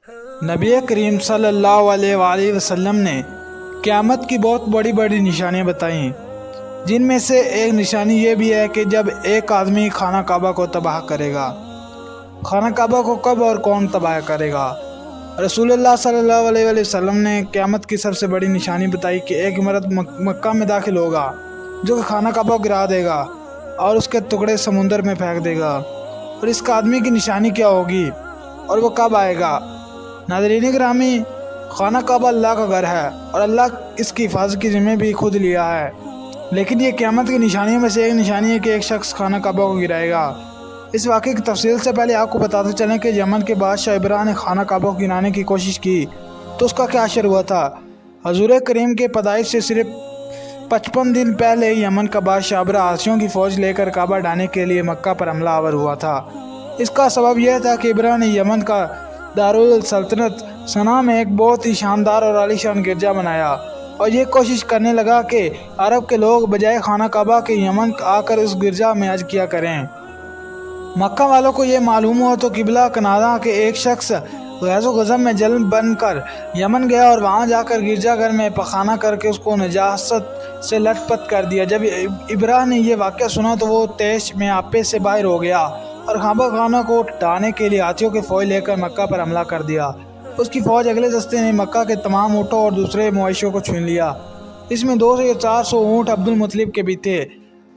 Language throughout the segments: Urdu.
نبی کریم صلی اللہ علیہ وآلہ وسلم نے قیامت کی بہت بڑی بڑی نشانیاں بتائیں، جن میں سے ایک نشانی یہ بھی ہے کہ جب ایک آدمی خانہ کعبہ کو تباہ کرے گا۔ خانہ کعبہ کو کب اور کون تباہ کرے گا؟ رسول اللہ صلی اللہ علیہ وآلہ وسلم نے قیامت کی سب سے بڑی نشانی بتائی کہ ایک مرد مکہ میں داخل ہوگا جو کہ خانہ کعبہ کو گرا دے گا اور اس کے ٹکڑے سمندر میں پھینک دے گا۔ اور اس کا آدمی کی نشانی کیا ہوگی اور وہ کب آئے گا؟ ناظرین گرامی، خانہ کعبہ اللہ کا گھر ہے اور اللہ اس کی حفاظت کی ذمہ بھی خود لیا ہے، لیکن یہ قیامت کی نشانیوں میں سے ایک نشانی ہے کہ ایک شخص خانہ کعبہ کو گرائے گا۔ اس واقعے کی تفصیل سے پہلے آپ کو بتاتے چلیں کہ یمن کے بادشاہ ابرہ نے خانہ کعبہ کو گرانے کی کوشش کی تو اس کا کیا اشر ہوا تھا۔ حضور کریم کے پیدائش سے صرف 55 دن پہلے یمن کا بادشاہ ابرہ ہاتھیوں کی فوج لے کر کعبہ ڈھانے کے لیے مکہ پر حملہ آور ہوا تھا۔ اس کا سبب یہ تھا کہ ابرہ نے یمن کا دارالسلطنت صنعا میں ایک بہت ہی شاندار اور عالیشان گرجا بنایا اور یہ کوشش کرنے لگا کہ عرب کے لوگ بجائے خانہ کعبہ کے یمن آ کر اس گرجا میں حج کیا کریں۔ مکہ والوں کو یہ معلوم ہوا تو قبلہ کنادا کے ایک شخص غیظ و غضب میں جل بن کر یمن گیا اور وہاں جا کر گرجا گھر میں پخانہ کر کے اس کو نجاست سے لٹ پٹ کر دیا۔ جب ابرہ نے یہ واقعہ سنا تو وہ تیش میں آپے سے باہر ہو گیا اور کعبہ خانہ کو ڈھانے کے لیے ہاتھیوں کی فوج لے کر مکہ پر حملہ کر دیا۔ اس کی فوج اگلے دستے نے مکہ کے تمام اونٹوں اور دوسرے مویشیوں کو چھین لیا۔ اس میں 200 یا 400 اونٹ عبد المطلب کے بھی تھے۔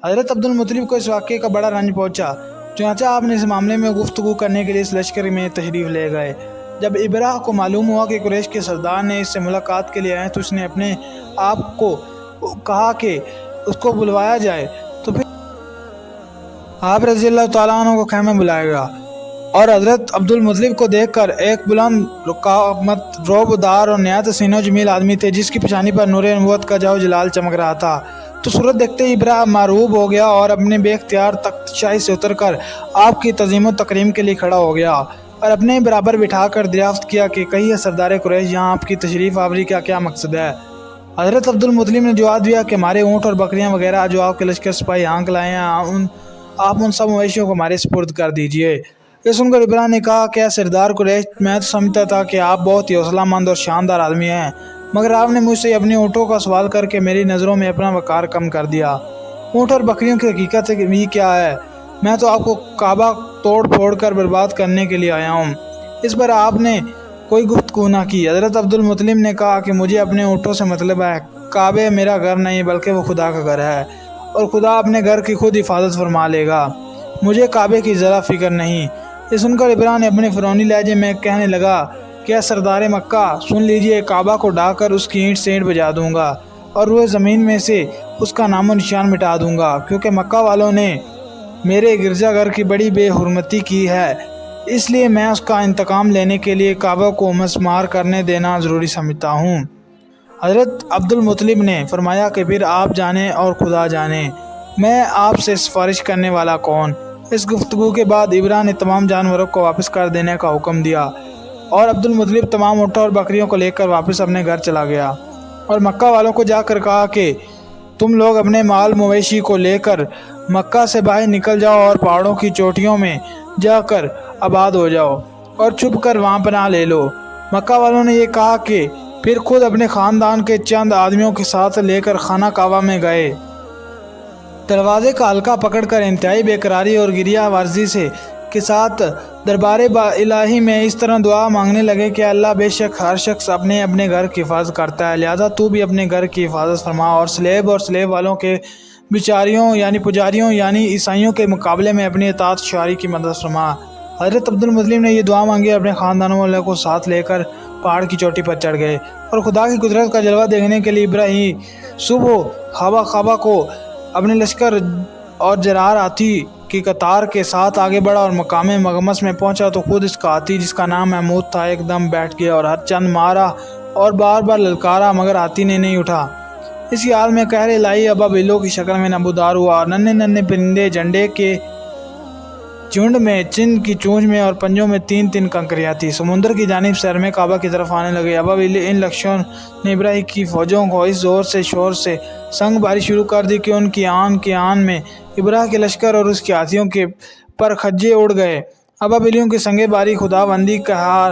حضرت عبد المطلب کو اس واقعے کا بڑا رنج پہنچا، چنانچہ آپ نے اس معاملے میں گفتگو کرنے کے لیے اس لشکر میں تشریف لے گئے۔ جب ابرہ کو معلوم ہوا کہ قریش کے سردار نے اس سے ملاقات کے لیے آئے تو اس نے اپنے آپ کو کہا کہ اس کو بلوایا جائے، تو پھر آپ رضی اللہ تعالیٰ عنہ کو خیمے بلائے گا۔ اور حضرت عبد المطلب کو دیکھ کر ایک بلند قامت، رعب دار اور نہایت حسین و جمیل آدمی تھے جس کی پیشانی پر نور نبوت کا جاؤ جلال چمک رہا تھا۔ تو صورت دیکھتے ہی ابرہ مرعوب ہو گیا اور اپنے بے اختیار تخت شاہی سے اتر کر آپ کی تعظیم و تکریم کے لیے کھڑا ہو گیا اور اپنے برابر بٹھا کر دریافت کیا کہ کہیے سردار قریش، یہاں آپ کی تشریف آوری کا کیا مقصد ہے؟ حضرت عبد المطلب نے جواب دیا کہ ہمارے اونٹ اور بکریاں وغیرہ جو آپ کے لشکر سپاہی ہانک لائے ہیں آپ ان سب مویشیوں کو ہمارے سپرد کر دیجئے۔ یہ سن کر ابرہ نے کہا کہ سردار قریش، میں تو سمجھتا تھا کہ آپ بہت ہی حوصلہ مند اور شاندار آدمی ہیں، مگر آپ نے مجھ سے اپنے اونٹوں کا سوال کر کے میری نظروں میں اپنا وقار کم کر دیا۔ اونٹ اور بکریوں کی حقیقت یہ کیا ہے؟ میں تو آپ کو کعبہ توڑ پھوڑ کر برباد کرنے کے لیے آیا ہوں۔ اس پر آپ نے کوئی گفتگو نہ کی۔ حضرت عبد المطلب نے کہا کہ مجھے اپنے اونٹوں سے مطلب ہے، کعبہ میرا گھر نہیں بلکہ وہ خدا کا گھر ہے اور خدا اپنے گھر کی خود حفاظت فرما لے گا، مجھے کعبے کی ذرا فکر نہیں۔ یہ سن کر ابرہ نے اپنے فرعونی لہجے میں کہنے لگا کہ سردار مکہ، سن لیجئے، کعبہ کو ڈھا کر اس کی اینٹ سے اینٹ بجا دوں گا اور روئے زمین میں سے اس کا نام و نشان مٹا دوں گا، کیونکہ مکہ والوں نے میرے گرجا گھر کی بڑی بے حرمتی کی ہے، اس لیے میں اس کا انتقام لینے کے لیے کعبہ کو مسمار کرنے دینا ضروری سمجھتا ہوں۔ حضرت عبد المطلب نے فرمایا کہ پھر آپ جانیں اور خدا جانے، میں آپ سے سفارش کرنے والا کون؟ اس گفتگو کے بعد ابرہ نے تمام جانوروں کو واپس کر دینے کا حکم دیا اور عبد المطلب تمام اونٹوں اور بکریوں کو لے کر واپس اپنے گھر چلا گیا اور مکہ والوں کو جا کر کہا کہ تم لوگ اپنے مال مویشی کو لے کر مکہ سے باہر نکل جاؤ اور پہاڑوں کی چوٹیوں میں جا کر آباد ہو جاؤ اور چھپ کر وہاں پناہ لے لو۔ مکہ والوں نے یہ کہا کہ پھر خود اپنے خاندان کے چند آدمیوں کے ساتھ لے کر خانہ کعبہ میں گئے۔ دروازے کا حلقہ پکڑ کر انتہائی بے قراری اور گریہ ورزی کے ساتھ دربار الہی میں اس طرح دعا مانگنے لگے کہ اللہ، بے شک ہر شخص اپنے اپنے گھر کی حفاظت کرتا ہے، لہذا تو بھی اپنے گھر کی حفاظت فرما اور سلیب والوں کے بیچاریوں یعنی پجاریوں یعنی عیسائیوں کے مقابلے میں اپنی اطاعت شعاری کی مدد فرما۔ حضرت عبد المطلب نے یہ دعا مانگی، اپنے خاندان والوں کو ساتھ لے کر پہاڑ کی چوٹی پر چڑھ گئے اور خدا کی قدرت کا جلوہ دیکھنے کے لیے ابراہیم صبح خوابہ کو اپنے لشکر اور جرار ہاتھی کی قطار کے ساتھ آگے بڑھا اور مقام مغمس میں پہنچا تو خود اس کا ہاتھی جس کا نام محمود تھا ایک دم بیٹھ گیا اور ہر چند مارا اور بار بار للکارا مگر ہاتھی نے نہیں اٹھا۔ اسی حال میں قہر الہی ابا بلوں کی شکل میں نمودار ہوا اور ننھے پرندے جھنڈے کے جھنڈ میں، چن کی چونچ میں اور پنجوں میں 3 کنکریاں تھی، سمندر کی جانب سے میں کعبہ کی طرف آنے لگے۔ ابا بلی ان لشکروں نے ابراہیم کی فوجوں کو اس زور سے شور سے سنگ باری شروع کر دی کہ ان کی آن کے آن میں ابراہ کے لشکر اور اس کے ہاتھیوں کے پر کھجے اڑ گئے۔ ابا بلیوں کی سنگ باری خدا بندی قہار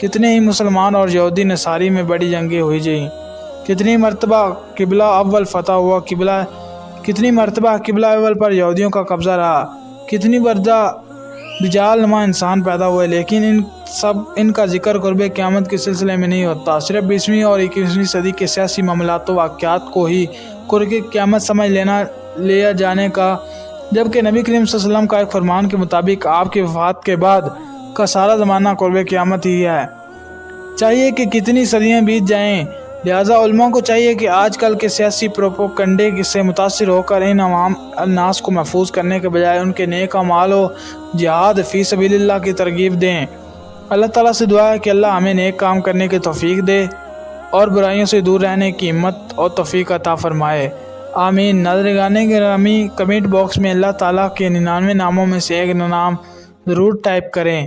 کتنے ہی مسلمان اور یہودی نصاری میں بڑی جنگیں ہوئی جائیں، کتنی مرتبہ قبلہ اول فتح ہوا، کتنی مرتبہ قبلہ اول پر یہودیوں کا قبضہ رہا، کتنی بردہ بجال نما انسان پیدا ہوئے، لیکن ان کا ذکر قرب قیامت کے سلسلے میں نہیں ہوتا۔ صرف 20ویں اور 21ویں صدی کے سیاسی معاملات و واقعات کو ہی قرب قیامت سمجھ لیا جانے کا، جبکہ نبی کریم صلی اللہ علیہ وسلم کا ایک فرمان کے مطابق آپ کی وفات کے بعد کا سارا زمانہ قرب قیامت ہی ہے۔ چاہیے کہ کتنی صدیاں بیت جائیں، لہٰذا علماء کو چاہیے کہ آج کل کے سیاسی پروپیگنڈے سے متاثر ہو کر ان عوام الناس کو محفوظ کرنے کے بجائے ان کے نیک اعمال و جہاد فی سبیل اللہ کی ترغیب دیں۔ اللہ تعالیٰ سے دعا ہے کہ اللہ ہمیں نیک کام کرنے کی توفیق دے اور برائیوں سے دور رہنے کی ہمت اور توفیق عطا فرمائے، آمین۔ ناظرین گرامی، کمنٹ باکس میں اللہ تعالیٰ کے 99 ناموں میں سے ایک نام ضرور ٹائپ کریں۔